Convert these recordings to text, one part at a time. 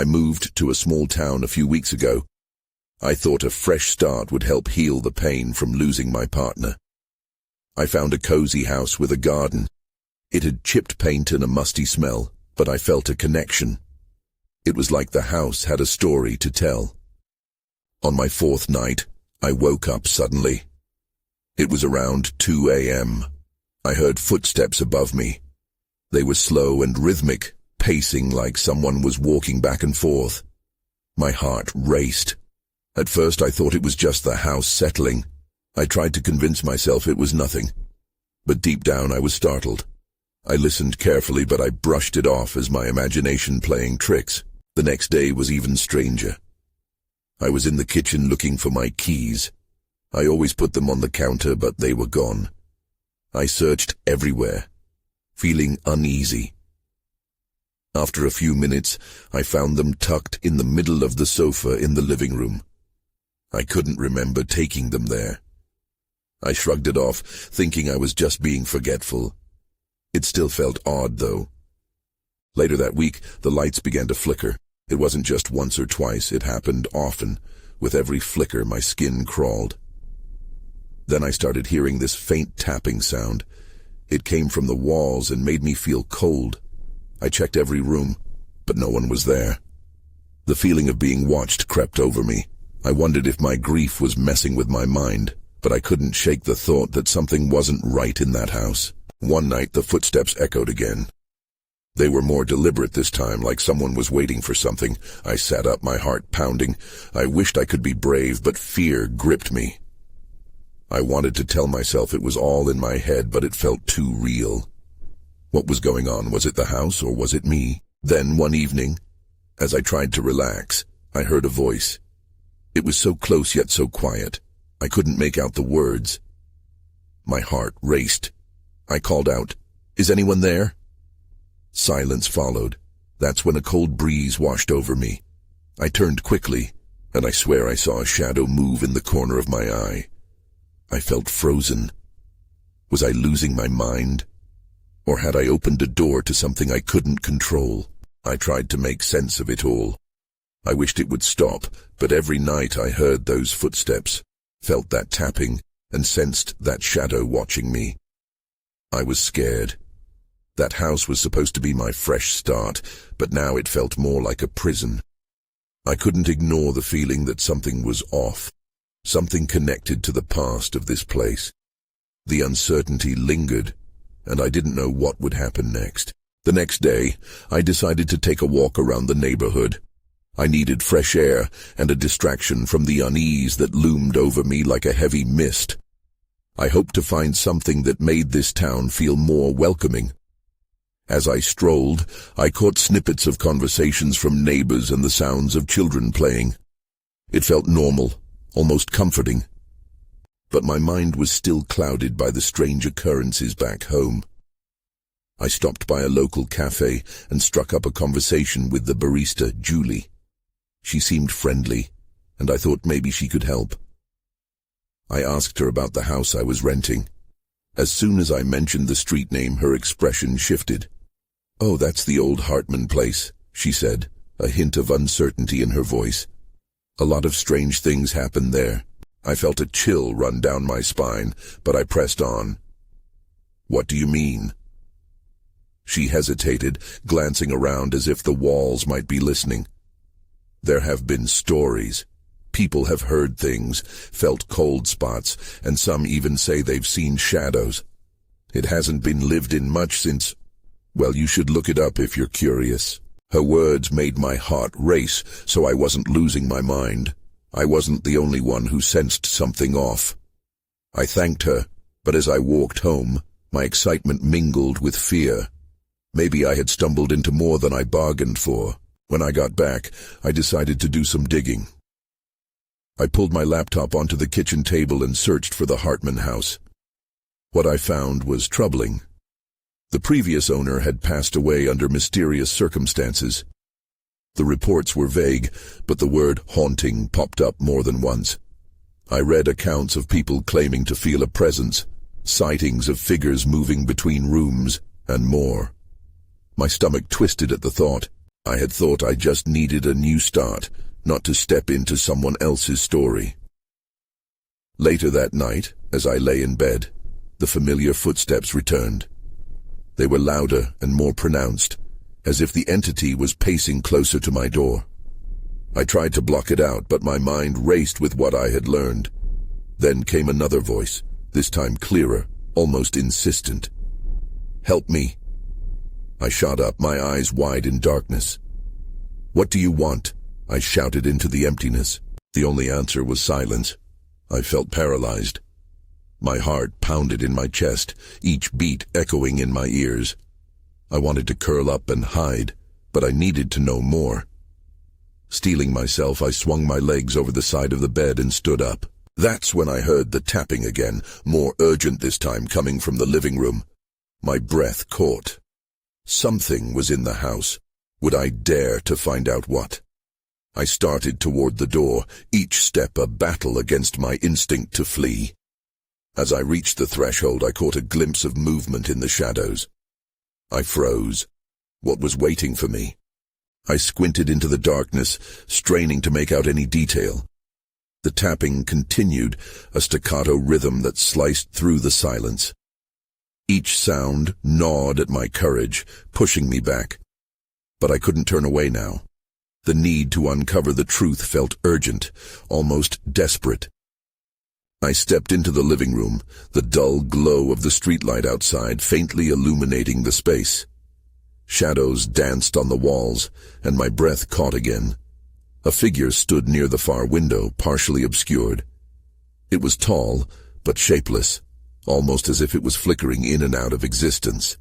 I moved to a small town a few weeks ago. I thought a fresh start would help heal the pain from losing my partner. I found a cozy house with a garden. It had chipped paint and a musty smell, but I felt a connection. It was like the house had a story to tell. On my fourth night, I woke up suddenly. It was around 2 a.m. I heard footsteps above me. They were slow and rhythmic, pacing like someone was walking back and forth. My heart raced. At first I thought it was just the house settling. I tried to convince myself it was nothing. But deep down I was startled. I listened carefully, but I brushed it off as my imagination playing tricks. The next day was even stranger. I was in the kitchen looking for my keys. I always put them on the counter, but they were gone. I searched everywhere, feeling uneasy. After a few minutes, I found them tucked in the middle of the sofa in the living room. I couldn't remember taking them there. I shrugged it off, thinking I was just being forgetful. It still felt odd, though. Later that week, the lights began to flicker. It wasn't just once or twice, it happened often. With every flicker, my skin crawled. Then I started hearing this faint tapping sound. It came from the walls and made me feel cold. I checked every room, but no one was there. The feeling of being watched crept over me. I wondered if my grief was messing with my mind, but I couldn't shake the thought that something wasn't right in that house. One night, the footsteps echoed again. They were more deliberate this time, like someone was waiting for something. I sat up, my heart pounding. I wished I could be brave, but fear gripped me. I wanted to tell myself it was all in my head, but it felt too real. What was going on? Was it the house, or was it me? Then, one evening, as I tried to relax, I heard a voice. It was so close yet so quiet. I couldn't make out the words. My heart raced. I called out, "Is anyone there?" Silence followed. That's when a cold breeze washed over me. I turned quickly, and I swear I saw a shadow move in the corner of my eye. I felt frozen. Was I losing my mind? Or had I opened a door to something I couldn't control? I tried to make sense of it all. I wished it would stop, but every night I heard those footsteps, felt that tapping, and sensed that shadow watching me. I was scared. That house was supposed to be my fresh start, but now it felt more like a prison. I couldn't ignore the feeling that something was off, something connected to the past of this place. The uncertainty lingered, and I didn't know what would happen next. The next day, I decided to take a walk around the neighborhood. I needed fresh air and a distraction from the unease that loomed over me like a heavy mist. I hoped to find something that made this town feel more welcoming. As I strolled, I caught snippets of conversations from neighbors and the sounds of children playing. It felt normal, almost comforting. But my mind was still clouded by the strange occurrences back home. I stopped by a local cafe and struck up a conversation with the barista, Julie. She seemed friendly, and I thought maybe she could help. I asked her about the house I was renting. As soon as I mentioned the street name, her expression shifted. "Oh, that's the old Hartman place," she said, a hint of uncertainty in her voice. "A lot of strange things happened there." I felt a chill run down my spine, but I pressed on. "What do you mean?" She hesitated, glancing around as if the walls might be listening. "There have been stories. People have heard things, felt cold spots, and some even say they've seen shadows. It hasn't been lived in much since... Well, you should look it up if you're curious." Her words made my heart race, so I wasn't losing my mind. I wasn't the only one who sensed something off. I thanked her, but as I walked home, my excitement mingled with fear. Maybe I had stumbled into more than I bargained for. When I got back, I decided to do some digging. I pulled my laptop onto the kitchen table and searched for the Hartman house. What I found was troubling. The previous owner had passed away under mysterious circumstances. The reports were vague, but the word haunting popped up more than once. I read accounts of people claiming to feel a presence, sightings of figures moving between rooms, and more. My stomach twisted at the thought. I had thought I just needed a new start, not to step into someone else's story. Later that night, as I lay in bed, the familiar footsteps returned. They were louder and more pronounced, as if the entity was pacing closer to my door. I tried to block it out, but my mind raced with what I had learned. Then came another voice, this time clearer, almost insistent. "Help me." I shot up, my eyes wide in darkness. "What do you want?" I shouted into the emptiness. The only answer was silence. I felt paralyzed. My heart pounded in my chest, each beat echoing in my ears. I wanted to curl up and hide, but I needed to know more. Steeling myself, I swung my legs over the side of the bed and stood up. That's when I heard the tapping again, more urgent this time, coming from the living room. My breath caught. Something was in the house. Would I dare to find out what? I started toward the door, each step a battle against my instinct to flee. As I reached the threshold, I caught a glimpse of movement in the shadows. I froze. What was waiting for me? I squinted into the darkness, straining to make out any detail. The tapping continued, a staccato rhythm that sliced through the silence. Each sound gnawed at my courage, pushing me back. But I couldn't turn away now. The need to uncover the truth felt urgent, almost desperate. I stepped into the living room, the dull glow of the streetlight outside faintly illuminating the space. Shadows danced on the walls, and my breath caught again. A figure stood near the far window, partially obscured. It was tall, but shapeless, almost as if it was flickering in and out of existence.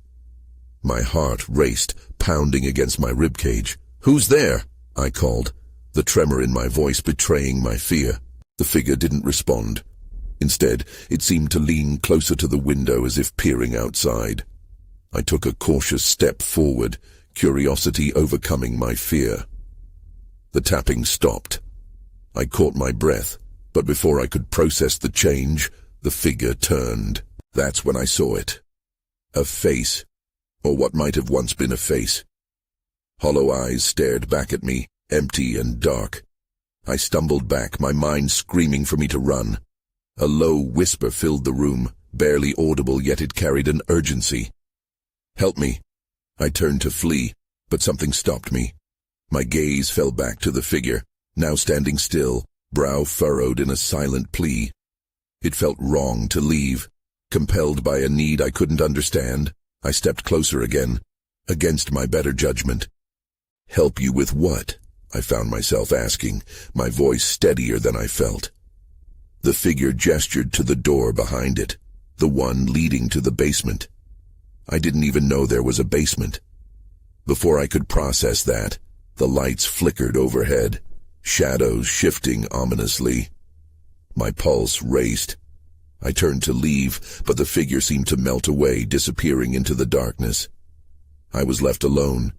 My heart raced, pounding against my ribcage. "Who's there?" I called, the tremor in my voice betraying my fear. The figure didn't respond. Instead, it seemed to lean closer to the window as if peering outside. I took a cautious step forward, curiosity overcoming my fear. The tapping stopped. I caught my breath, but before I could process the change, the figure turned. That's when I saw it. A face, or what might have once been a face. Hollow eyes stared back at me, empty and dark. I stumbled back, my mind screaming for me to run. A low whisper filled the room, barely audible, yet it carried an urgency. "Help me." I turned to flee, but something stopped me. My gaze fell back to the figure, now standing still, brow furrowed in a silent plea. It felt wrong to leave. Compelled by a need I couldn't understand, I stepped closer again, against my better judgment. "Help you with what?" I found myself asking, my voice steadier than I felt. The figure gestured to the door behind it, the one leading to the basement. I didn't even know there was a basement. Before I could process that, the lights flickered overhead, shadows shifting ominously. My pulse raced. I turned to leave, but the figure seemed to melt away, disappearing into the darkness. I was left alone,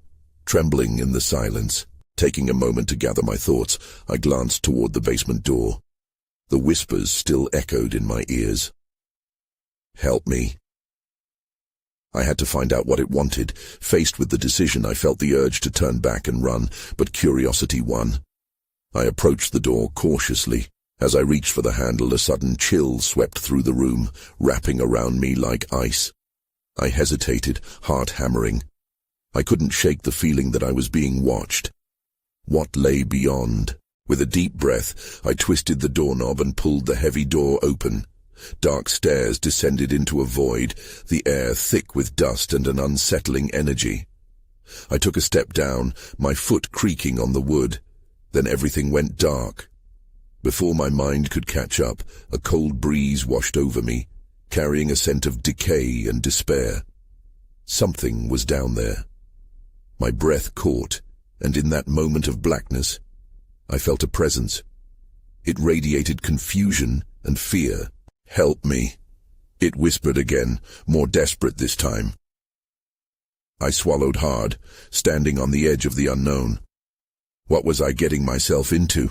trembling in the silence. Taking a moment to gather my thoughts, I glanced toward the basement door. The whispers still echoed in my ears. "Help me." I had to find out what it wanted. Faced with the decision, I felt the urge to turn back and run, but curiosity won. I approached the door cautiously. As I reached for the handle, a sudden chill swept through the room, wrapping around me like ice. I hesitated, heart hammering. I couldn't shake the feeling that I was being watched. What lay beyond? With a deep breath, I twisted the doorknob and pulled the heavy door open. Dark stairs descended into a void, the air thick with dust and an unsettling energy. I took a step down, my foot creaking on the wood. Then everything went dark. Before my mind could catch up, a cold breeze washed over me, carrying a scent of decay and despair. Something was down there. My breath caught, and in that moment of blackness, I felt a presence. It radiated confusion and fear. "Help me," it whispered again, more desperate this time. I swallowed hard, standing on the edge of the unknown. What was I getting myself into?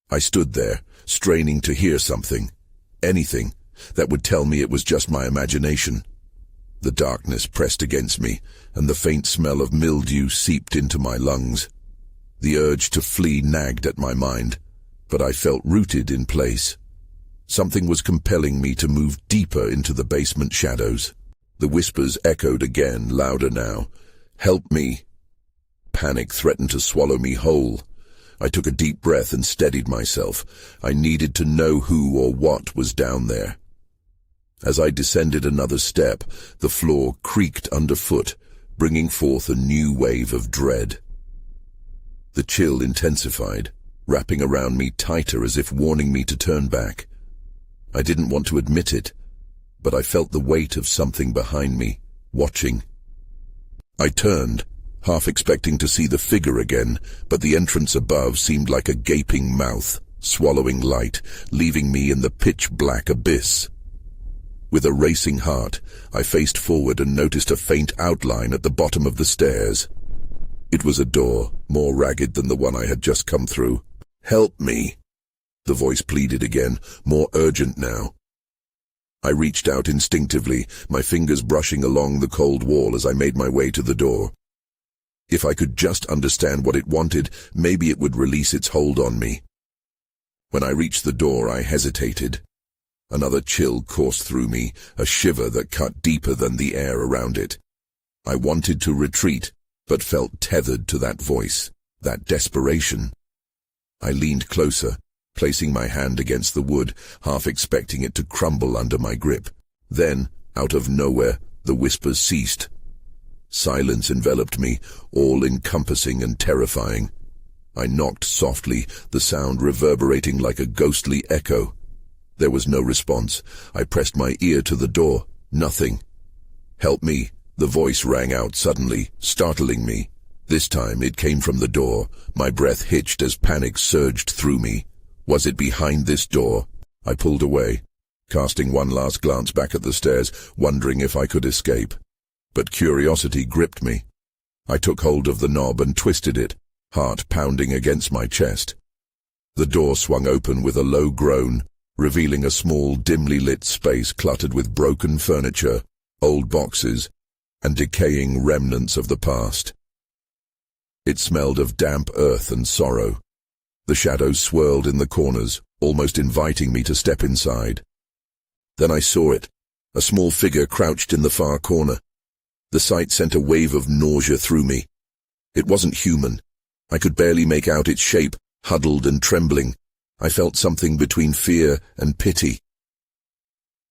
I stood there, straining to hear something, anything, that would tell me it was just my imagination. The darkness pressed against me, and the faint smell of mildew seeped into my lungs. The urge to flee nagged at my mind, but I felt rooted in place. Something was compelling me to move deeper into the basement shadows. The whispers echoed again, louder now. "Help me!" Panic threatened to swallow me whole. I took a deep breath and steadied myself. I needed to know who or what was down there. As I descended another step, the floor creaked underfoot, bringing forth a new wave of dread. The chill intensified, wrapping around me tighter as if warning me to turn back. I didn't want to admit it, but I felt the weight of something behind me, watching. I turned, half expecting to see the figure again, but the entrance above seemed like a gaping mouth, swallowing light, leaving me in the pitch-black abyss. With a racing heart, I faced forward and noticed a faint outline at the bottom of the stairs. It was a door, more ragged than the one I had just come through. "Help me!" The voice pleaded again, more urgent now. I reached out instinctively, my fingers brushing along the cold wall as I made my way to the door. If I could just understand what it wanted, maybe it would release its hold on me. When I reached the door, I hesitated. Another chill coursed through me, a shiver that cut deeper than the air around it. I wanted to retreat, but felt tethered to that voice, that desperation. I leaned closer, placing my hand against the wood, half expecting it to crumble under my grip. Then, out of nowhere, the whispers ceased. Silence enveloped me, all-encompassing and terrifying. I knocked softly, the sound reverberating like a ghostly echo. There was no response. I pressed my ear to the door. Nothing. "Help me," the voice rang out suddenly, startling me. This time it came from the door. My breath hitched as panic surged through me. Was it behind this door? I pulled away, casting one last glance back at the stairs, wondering if I could escape. But curiosity gripped me. I took hold of the knob and twisted it, heart pounding against my chest. The door swung open with a low groan, revealing a small, dimly lit space cluttered with broken furniture, old boxes, and decaying remnants of the past. It smelled of damp earth and sorrow. The shadows swirled in the corners, almost inviting me to step inside. Then I saw it, a small figure crouched in the far corner. The sight sent a wave of nausea through me. It wasn't human. I could barely make out its shape, huddled and trembling. I felt something between fear and pity.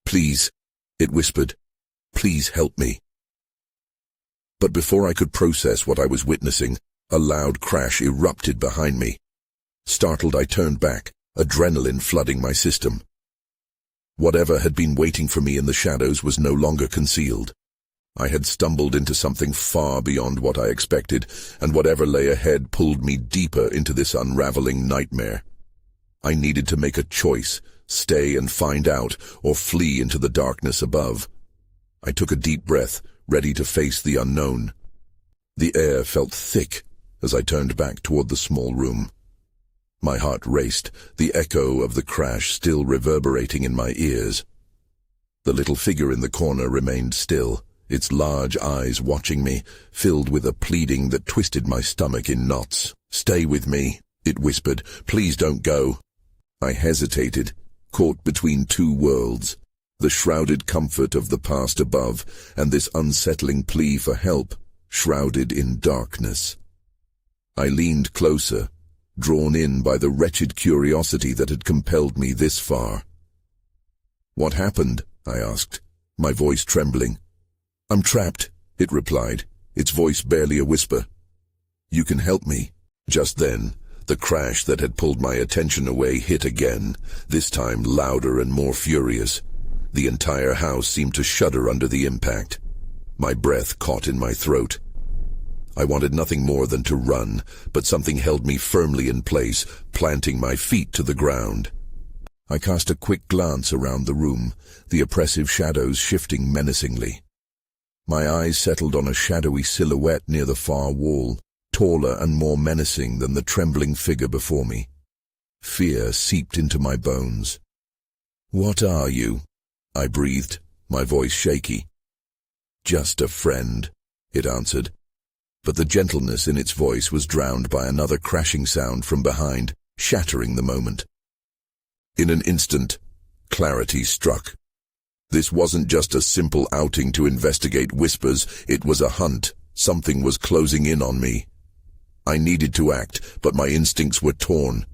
"Please," it whispered, "please help me." But before I could process what I was witnessing, a loud crash erupted behind me. Startled, I turned back, adrenaline flooding my system. Whatever had been waiting for me in the shadows was no longer concealed. I had stumbled into something far beyond what I expected, and whatever lay ahead pulled me deeper into this unraveling nightmare. I needed to make a choice, stay and find out, or flee into the darkness above. I took a deep breath, ready to face the unknown. The air felt thick as I turned back toward the small room. My heart raced, the echo of the crash still reverberating in my ears. The little figure in the corner remained still, its large eyes watching me, filled with a pleading that twisted my stomach in knots. "Stay with me," it whispered. "Please don't go." I hesitated, caught between two worlds, the shrouded comfort of the past above and this unsettling plea for help, shrouded in darkness. I leaned closer, drawn in by the wretched curiosity that had compelled me this far. "What happened?" I asked, my voice trembling. "I'm trapped," it replied, its voice barely a whisper. "You can help me." Just then, the crash that had pulled my attention away hit again, this time louder and more furious. The entire house seemed to shudder under the impact. My breath caught in my throat. I wanted nothing more than to run, but something held me firmly in place, planting my feet to the ground. I cast a quick glance around the room, the oppressive shadows shifting menacingly. My eyes settled on a shadowy silhouette near the far wall, taller and more menacing than the trembling figure before me. Fear seeped into my bones. "What are you?" I breathed, my voice shaky. "Just a friend," it answered. But the gentleness in its voice was drowned by another crashing sound from behind, shattering the moment. In an instant, clarity struck. This wasn't just a simple outing to investigate whispers, it was a hunt. Something was closing in on me. I needed to act, but my instincts were torn.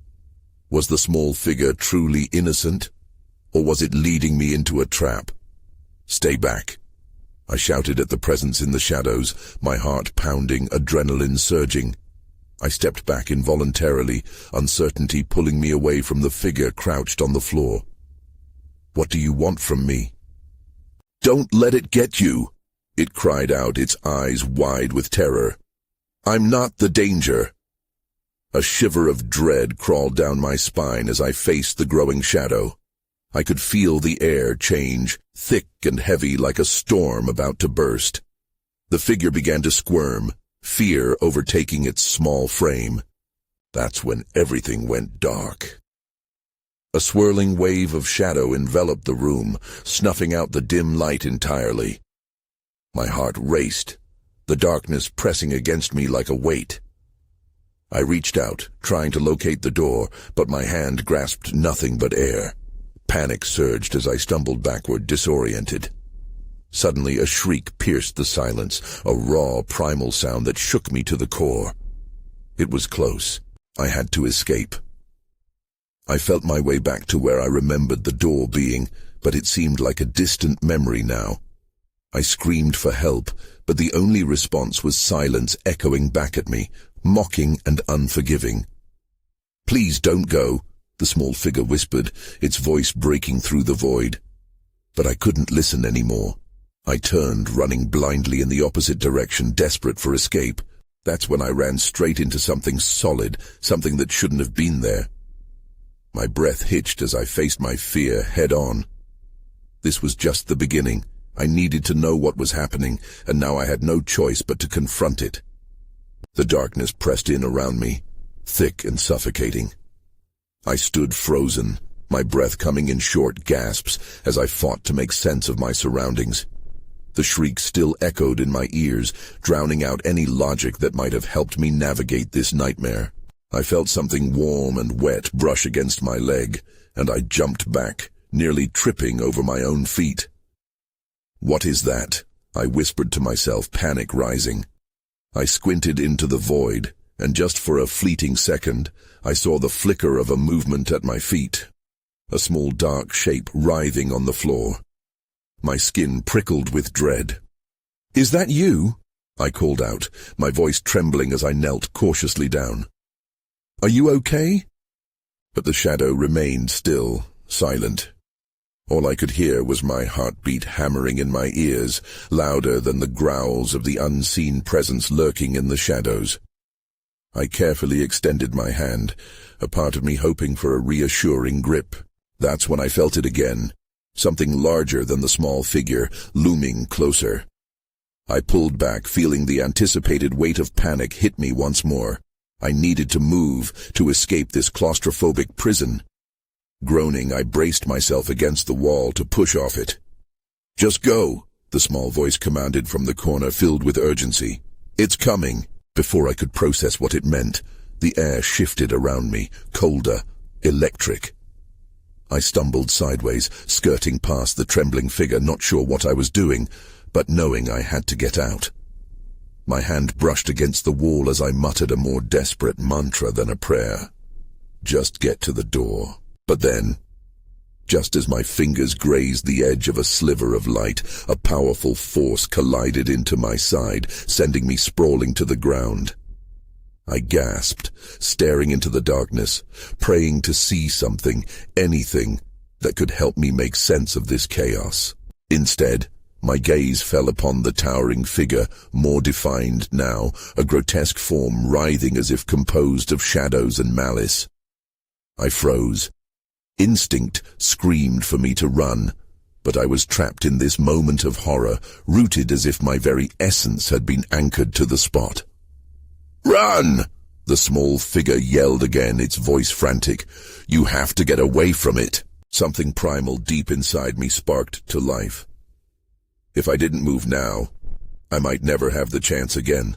Was the small figure truly innocent, or was it leading me into a trap? "Stay back," I shouted at the presence in the shadows, my heart pounding, adrenaline surging. I stepped back involuntarily, uncertainty pulling me away from the figure crouched on the floor. "What do you want from me?" "Don't let it get you," it cried out, its eyes wide with terror. "I'm not the danger." A shiver of dread crawled down my spine as I faced the growing shadow. I could feel the air change, thick and heavy like a storm about to burst. The figure began to squirm, fear overtaking its small frame. That's when everything went dark. A swirling wave of shadow enveloped the room, snuffing out the dim light entirely. My heart raced, the darkness pressing against me like a weight. I reached out, trying to locate the door, but my hand grasped nothing but air. Panic surged as I stumbled backward, disoriented. Suddenly a shriek pierced the silence, a raw, primal sound that shook me to the core. It was close. I had to escape. I felt my way back to where I remembered the door being, but it seemed like a distant memory now. I screamed for help, but the only response was silence echoing back at me, mocking and unforgiving. "Please don't go," the small figure whispered, its voice breaking through the void. But I couldn't listen anymore. I turned, running blindly in the opposite direction, desperate for escape. That's when I ran straight into something solid, something that shouldn't have been there. My breath hitched as I faced my fear head-on. This was just the beginning. I needed to know what was happening, and now I had no choice but to confront it. The darkness pressed in around me, thick and suffocating. I stood frozen, my breath coming in short gasps as I fought to make sense of my surroundings. The shriek still echoed in my ears, drowning out any logic that might have helped me navigate this nightmare. I felt something warm and wet brush against my leg, and I jumped back, nearly tripping over my own feet. "What is that?" I whispered to myself, panic rising. I squinted into the void, and just for a fleeting second, I saw the flicker of a movement at my feet. A small dark shape writhing on the floor. My skin prickled with dread. "Is that you?" I called out, my voice trembling as I knelt cautiously down. "Are you okay?" But the shadow remained still, silent. All I could hear was my heartbeat hammering in my ears, louder than the growls of the unseen presence lurking in the shadows. I carefully extended my hand, a part of me hoping for a reassuring grip. That's when I felt it again, something larger than the small figure, looming closer. I pulled back, feeling the anticipated weight of panic hit me once more. I needed to move, to escape this claustrophobic prison. Groaning, I braced myself against the wall to push off it. "Just go," the small voice commanded from the corner, filled with urgency. "It's coming." Before I could process what it meant, the air shifted around me, colder, electric. I stumbled sideways, skirting past the trembling figure, not sure what I was doing, but knowing I had to get out. My hand brushed against the wall as I muttered a more desperate mantra than a prayer. Just get to the door. But then, just as my fingers grazed the edge of a sliver of light, a powerful force collided into my side, sending me sprawling to the ground. I gasped, staring into the darkness, praying to see something, anything, that could help me make sense of this chaos. Instead, my gaze fell upon the towering figure, more defined now, a grotesque form writhing as if composed of shadows and malice. I froze. Instinct screamed for me to run, but I was trapped in this moment of horror, rooted as if my very essence had been anchored to the spot. "Run!" the small figure yelled again, its voice frantic. "You have to get away from it." Something primal deep inside me sparked to life. If I didn't move now, I might never have the chance again.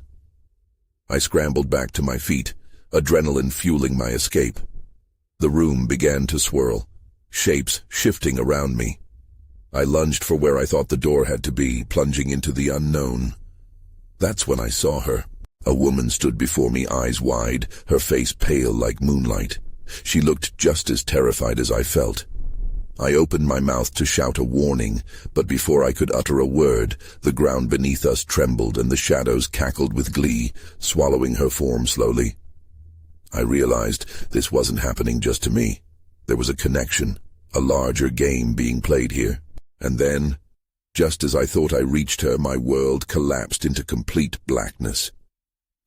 I scrambled back to my feet, adrenaline fueling my escape. The room began to swirl, shapes shifting around me. I lunged for where I thought the door had to be, plunging into the unknown. That's when I saw her. A woman stood before me, eyes wide, her face pale like moonlight. She looked just as terrified as I felt. I opened my mouth to shout a warning, but before I could utter a word, the ground beneath us trembled and the shadows cackled with glee, swallowing her form slowly. I realized this wasn't happening just to me. There was a connection, a larger game being played here. And then, just as I thought I reached her, my world collapsed into complete blackness.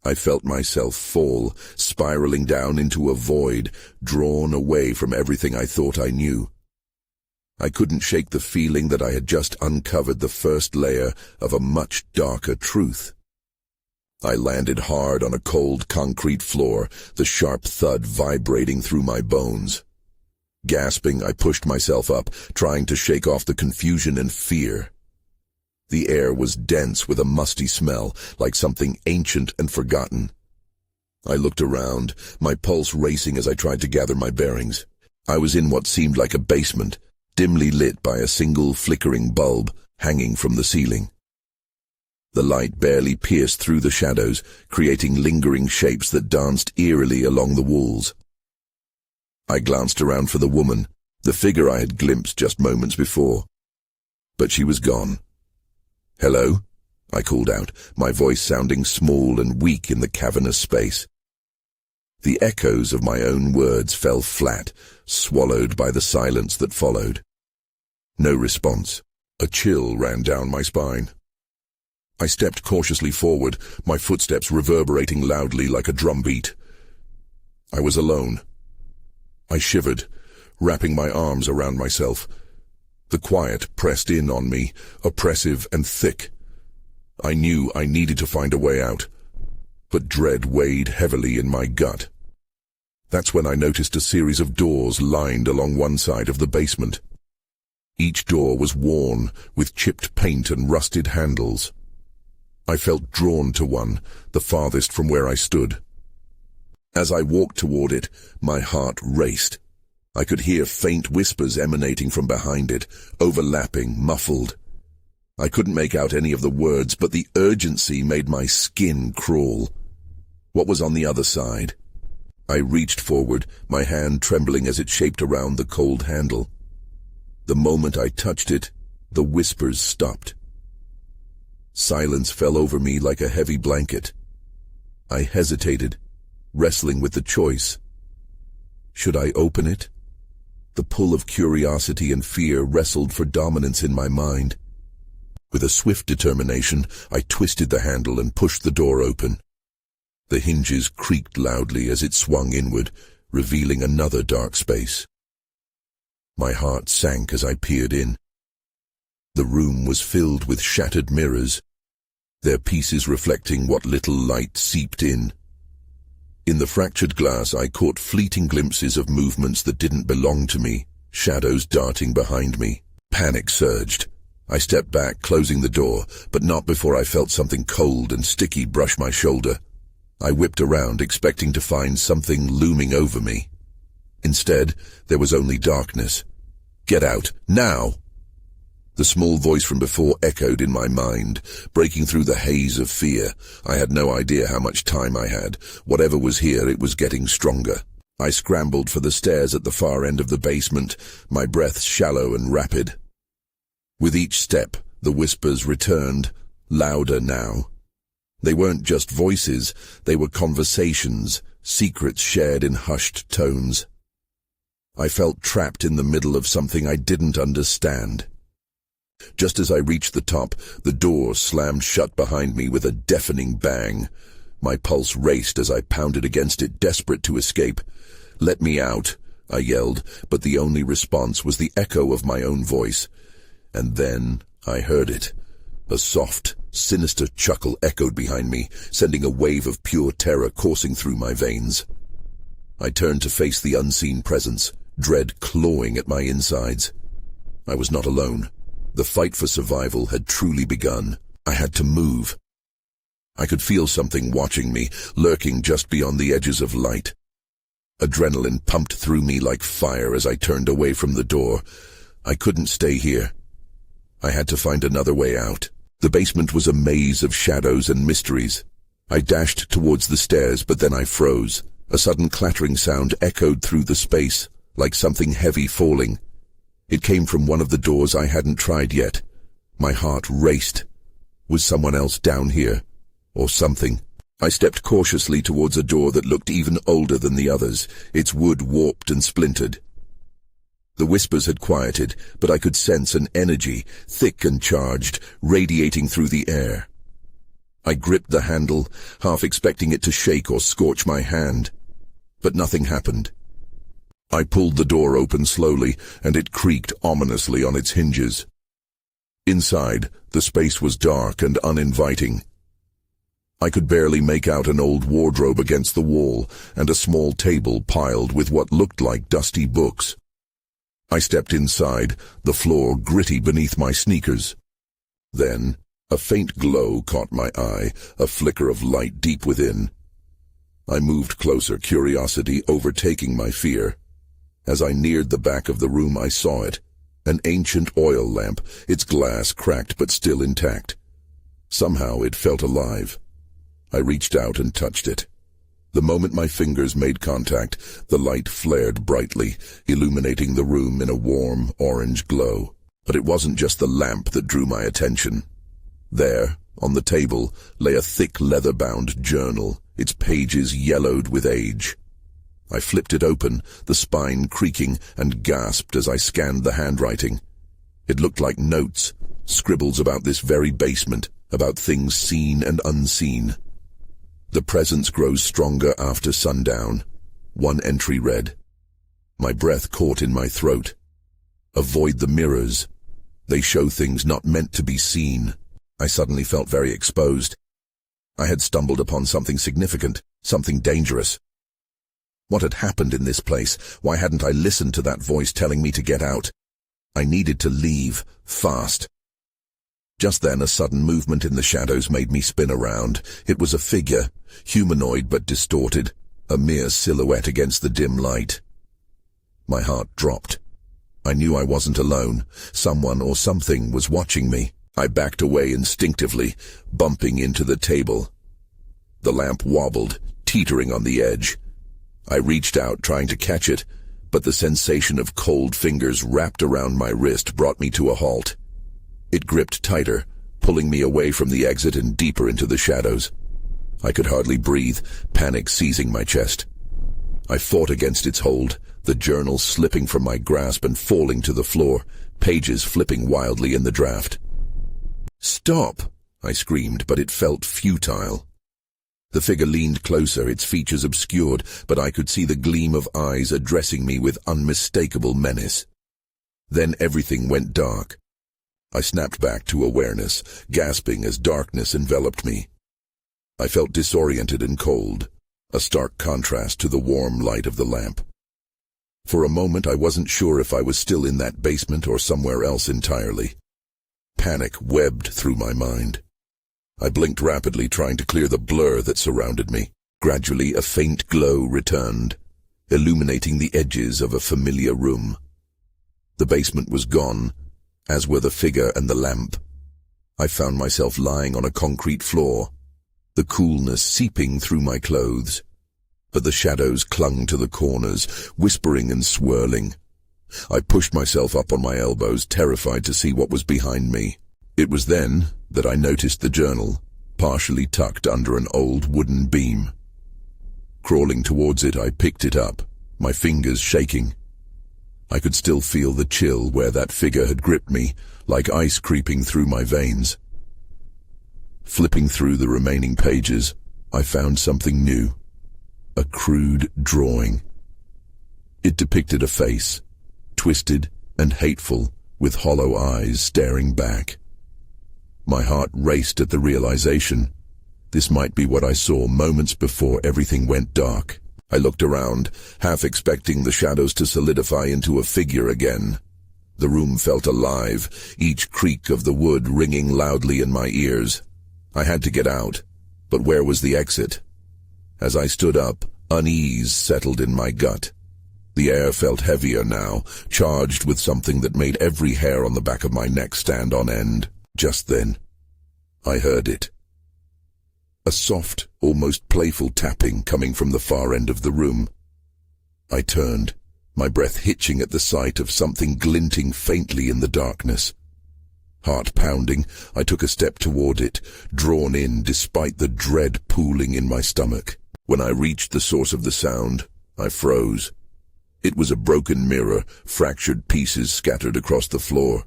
I felt myself fall, spiraling down into a void, drawn away from everything I thought I knew. I couldn't shake the feeling that I had just uncovered the first layer of a much darker truth. I landed hard on a cold concrete floor, the sharp thud vibrating through my bones. Gasping, I pushed myself up, trying to shake off the confusion and fear. The air was dense with a musty smell, like something ancient and forgotten. I looked around, my pulse racing as I tried to gather my bearings. I was in what seemed like a basement, dimly lit by a single flickering bulb hanging from the ceiling. The light barely pierced through the shadows, creating lingering shapes that danced eerily along the walls. I glanced around for the woman, the figure I had glimpsed just moments before. But she was gone. "Hello?" I called out, my voice sounding small and weak in the cavernous space. The echoes of my own words fell flat, swallowed by the silence that followed. No response. A chill ran down my spine. I stepped cautiously forward, my footsteps reverberating loudly like a drumbeat. I was alone. I shivered, wrapping my arms around myself. The quiet pressed in on me, oppressive and thick. I knew I needed to find a way out, but dread weighed heavily in my gut. That's when I noticed a series of doors lined along one side of the basement. Each door was worn, with chipped paint and rusted handles. I felt drawn to one, the farthest from where I stood. As I walked toward it, my heart raced. I could hear faint whispers emanating from behind it, overlapping, muffled. I couldn't make out any of the words, but the urgency made my skin crawl. What was on the other side? I reached forward, my hand trembling as it shaped around the cold handle. The moment I touched it, the whispers stopped. Silence fell over me like a heavy blanket. I hesitated, wrestling with the choice. Should I open it? The pull of curiosity and fear wrestled for dominance in my mind. With a swift determination, I twisted the handle and pushed the door open. The hinges creaked loudly as it swung inward, revealing another dark space. My heart sank as I peered in. The room was filled with shattered mirrors, their pieces reflecting what little light seeped in. In the fractured glass, I caught fleeting glimpses of movements that didn't belong to me, shadows darting behind me. Panic surged. I stepped back, closing the door, but not before I felt something cold and sticky brush my shoulder. I whipped around, expecting to find something looming over me. Instead, there was only darkness. "Get out, now!" The small voice from before echoed in my mind, breaking through the haze of fear. I had no idea how much time I had. Whatever was here, it was getting stronger. I scrambled for the stairs at the far end of the basement, my breath shallow and rapid. With each step, the whispers returned, louder now. They weren't just voices, they were conversations, secrets shared in hushed tones. I felt trapped in the middle of something I didn't understand. Just as I reached the top, the door slammed shut behind me with a deafening bang. My pulse raced as I pounded against it, desperate to escape. "Let me out," I yelled, but the only response was the echo of my own voice. And then I heard it. A soft, sinister chuckle echoed behind me, sending a wave of pure terror coursing through my veins. I turned to face the unseen presence, dread clawing at my insides. I was not alone. The fight for survival had truly begun. I had to move. I could feel something watching me, lurking just beyond the edges of light. Adrenaline pumped through me like fire as I turned away from the door. I couldn't stay here. I had to find another way out. The basement was a maze of shadows and mysteries. I dashed towards the stairs, but then I froze. A sudden clattering sound echoed through the space, like something heavy falling. It came from one of the doors I hadn't tried yet. My heart raced. Was someone else down here? Or something? I stepped cautiously towards a door that looked even older than the others, its wood warped and splintered. The whispers had quieted, but I could sense an energy, thick and charged, radiating through the air. I gripped the handle, half expecting it to shake or scorch my hand. But nothing happened. I pulled the door open slowly, and it creaked ominously on its hinges. Inside, the space was dark and uninviting. I could barely make out an old wardrobe against the wall and a small table piled with what looked like dusty books. I stepped inside, the floor gritty beneath my sneakers. Then, a faint glow caught my eye, a flicker of light deep within. I moved closer, curiosity overtaking my fear. As I neared the back of the room, I saw it. An ancient oil lamp, its glass cracked but still intact. Somehow it felt alive. I reached out and touched it. The moment my fingers made contact, the light flared brightly, illuminating the room in a warm, orange glow. But it wasn't just the lamp that drew my attention. There, on the table, lay a thick leather-bound journal, its pages yellowed with age. I flipped it open, the spine creaking, and gasped as I scanned the handwriting. It looked like notes, scribbles about this very basement, about things seen and unseen. The presence grows stronger after sundown. One entry read, "My breath caught in my throat. Avoid the mirrors. They show things not meant to be seen." I suddenly felt very exposed. I had stumbled upon something significant, something dangerous. What had happened in this place? Why hadn't I listened to that voice telling me to get out? I needed to leave, fast. Just then, a sudden movement in the shadows made me spin around. It was a figure, humanoid but distorted, a mere silhouette against the dim light. My heart dropped. I knew I wasn't alone. Someone or something was watching me. I backed away instinctively, bumping into the table. The lamp wobbled, teetering on the edge. I reached out, trying to catch it, but the sensation of cold fingers wrapped around my wrist brought me to a halt. It gripped tighter, pulling me away from the exit and deeper into the shadows. I could hardly breathe, panic seizing my chest. I fought against its hold, the journal slipping from my grasp and falling to the floor, pages flipping wildly in the draft. "Stop!" I screamed, but it felt futile. The figure leaned closer, its features obscured, but I could see the gleam of eyes addressing me with unmistakable menace. Then everything went dark. I snapped back to awareness, gasping as darkness enveloped me. I felt disoriented and cold, a stark contrast to the warm light of the lamp. For a moment I wasn't sure if I was still in that basement or somewhere else entirely. Panic webbed through my mind. I blinked rapidly, trying to clear the blur that surrounded me. Gradually a faint glow returned, illuminating the edges of a familiar room. The basement was gone, as were the figure and the lamp. I found myself lying on a concrete floor, the coolness seeping through my clothes. But the shadows clung to the corners, whispering and swirling. I pushed myself up on my elbows, terrified to see what was behind me. It was then that I noticed the journal, partially tucked under an old wooden beam. Crawling towards it, I picked it up, my fingers shaking. I could still feel the chill where that figure had gripped me, like ice creeping through my veins. Flipping through the remaining pages, I found something new. A crude drawing. It depicted a face, twisted and hateful, with hollow eyes staring back. My heart raced at the realization. This might be what I saw moments before everything went dark. I looked around, half expecting the shadows to solidify into a figure again. The room felt alive, each creak of the wood ringing loudly in my ears. I had to get out, but where was the exit? As I stood up, unease settled in my gut. The air felt heavier now, charged with something that made every hair on the back of my neck stand on end. Just then, I heard it. A soft, almost playful tapping coming from the far end of the room. I turned, my breath hitching at the sight of something glinting faintly in the darkness. Heart pounding, I took a step toward it, drawn in despite the dread pooling in my stomach. When I reached the source of the sound, I froze. It was a broken mirror, fractured pieces scattered across the floor.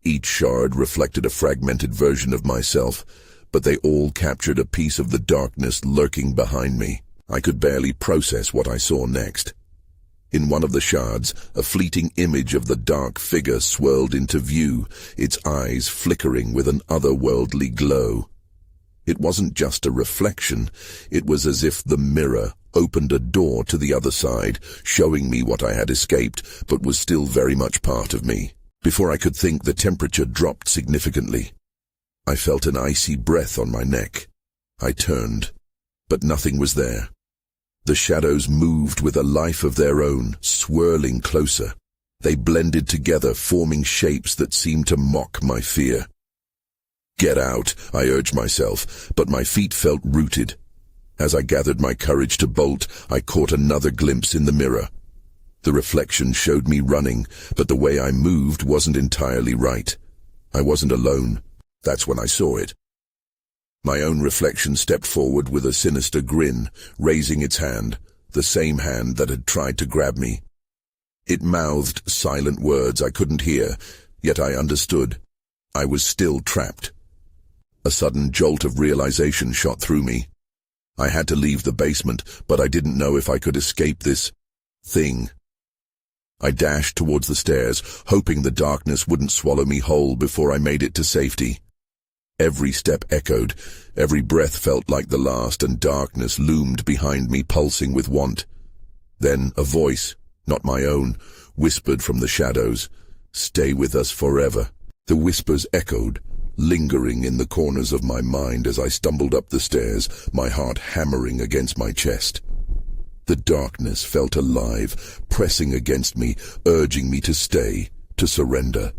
Each shard reflected a fragmented version of myself, but they all captured a piece of the darkness lurking behind me. I could barely process what I saw next. In one of the shards, a fleeting image of the dark figure swirled into view, its eyes flickering with an otherworldly glow. It wasn't just a reflection, it was as if the mirror opened a door to the other side, showing me what I had escaped, but was still very much part of me. Before I could think, the temperature dropped significantly. I felt an icy breath on my neck. I turned, but nothing was there. The shadows moved with a life of their own, swirling closer. They blended together, forming shapes that seemed to mock my fear. Get out, I urged myself, but my feet felt rooted. As I gathered my courage to bolt, I caught another glimpse in the mirror. The reflection showed me running, but the way I moved wasn't entirely right. I wasn't alone. That's when I saw it. My own reflection stepped forward with a sinister grin, raising its hand, the same hand that had tried to grab me. It mouthed silent words I couldn't hear, yet I understood. I was still trapped. A sudden jolt of realization shot through me. I had to leave the basement, but I didn't know if I could escape this thing. I dashed towards the stairs, hoping the darkness wouldn't swallow me whole before I made it to safety. Every step echoed, every breath felt like the last, and darkness loomed behind me, pulsing with want. Then a voice, not my own, whispered from the shadows, "Stay with us forever." The whispers echoed, lingering in the corners of my mind as I stumbled up the stairs, my heart hammering against my chest. The darkness felt alive, pressing against me, urging me to stay, to surrender.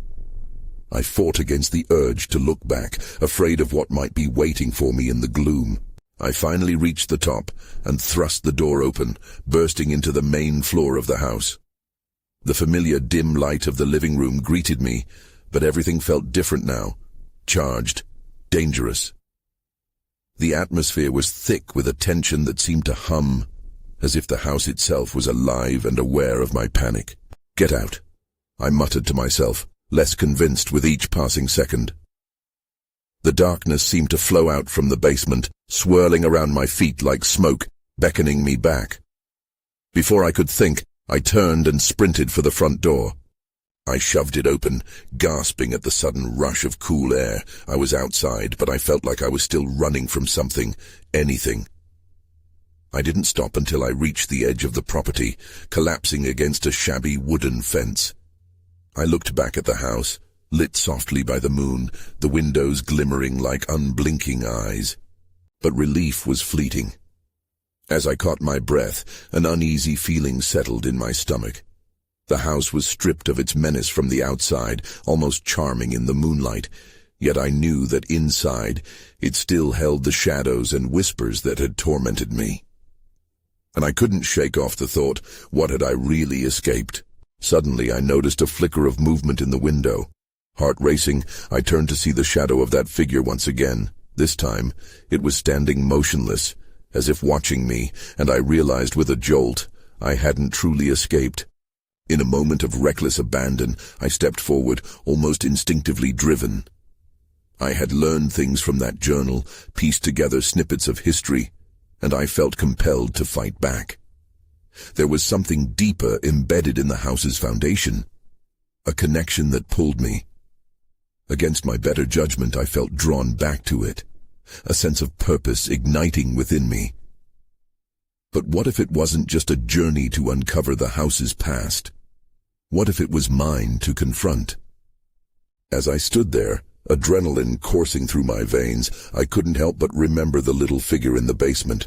I fought against the urge to look back, afraid of what might be waiting for me in the gloom. I finally reached the top and thrust the door open, bursting into the main floor of the house. The familiar dim light of the living room greeted me, but everything felt different now, charged, dangerous. The atmosphere was thick with a tension that seemed to hum, as if the house itself was alive and aware of my panic. "Get out," I muttered to myself, less convinced with each passing second. The darkness seemed to flow out from the basement, swirling around my feet like smoke, beckoning me back. Before I could think, I turned and sprinted for the front door. I shoved it open, gasping at the sudden rush of cool air. I was outside, but I felt like I was still running from something, anything. I didn't stop until I reached the edge of the property, collapsing against a shabby wooden fence. I looked back at the house, lit softly by the moon, the windows glimmering like unblinking eyes. But relief was fleeting. As I caught my breath, an uneasy feeling settled in my stomach. The house was stripped of its menace from the outside, almost charming in the moonlight, yet I knew that inside it still held the shadows and whispers that had tormented me. And I couldn't shake off the thought, what had I really escaped? Suddenly I noticed a flicker of movement in the window. Heart racing, I turned to see the shadow of that figure once again. This time, it was standing motionless, as if watching me, and I realized with a jolt, I hadn't truly escaped. In a moment of reckless abandon, I stepped forward, almost instinctively driven. I had learned things from that journal, pieced together snippets of history, and I felt compelled to fight back. There was something deeper embedded in the house's foundation, a connection that pulled me. Against my better judgment, I felt drawn back to it, a sense of purpose igniting within me. But what if it wasn't just a journey to uncover the house's past? What if it was mine to confront? As I stood there, adrenaline coursing through my veins, I couldn't help but remember the little figure in the basement.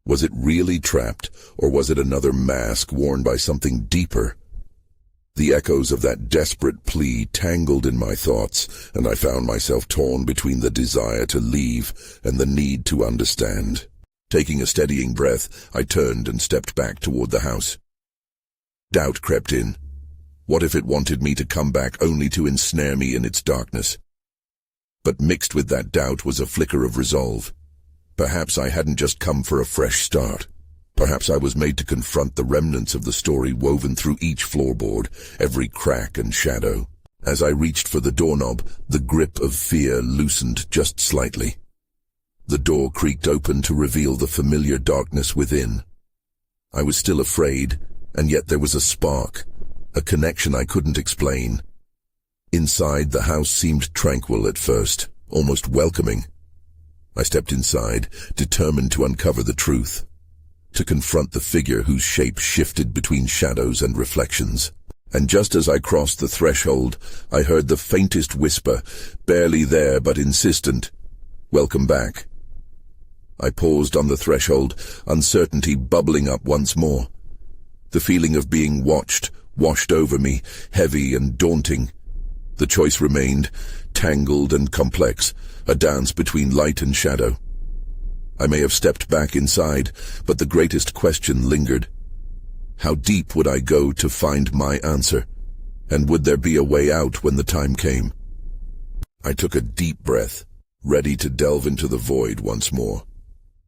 Was it really trapped, or was it another mask worn by something deeper? The echoes of that desperate plea tangled in my thoughts, and I found myself torn between the desire to leave and the need to understand. Taking a steadying breath, I turned and stepped back toward the house. Doubt crept in. What if it wanted me to come back only to ensnare me in its darkness? But mixed with that doubt was a flicker of resolve. Perhaps I hadn't just come for a fresh start. Perhaps I was made to confront the remnants of the story woven through each floorboard, every crack and shadow. As I reached for the doorknob, the grip of fear loosened just slightly. The door creaked open to reveal the familiar darkness within. I was still afraid, and yet there was a spark, a connection I couldn't explain. Inside, the house seemed tranquil at first, almost welcoming. I stepped inside, determined to uncover the truth, to confront the figure whose shape shifted between shadows and reflections. And just as I crossed the threshold, I heard the faintest whisper, barely there but insistent, "Welcome back." I paused on the threshold, uncertainty bubbling up once more. The feeling of being watched washed over me, heavy and daunting. The choice remained, tangled and complex, a dance between light and shadow. I may have stepped back inside, but the greatest question lingered. How deep would I go to find my answer? And would there be a way out when the time came? I took a deep breath, ready to delve into the void once more.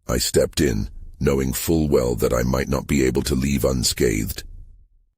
I stepped in, knowing full well that I might not be able to leave unscathed.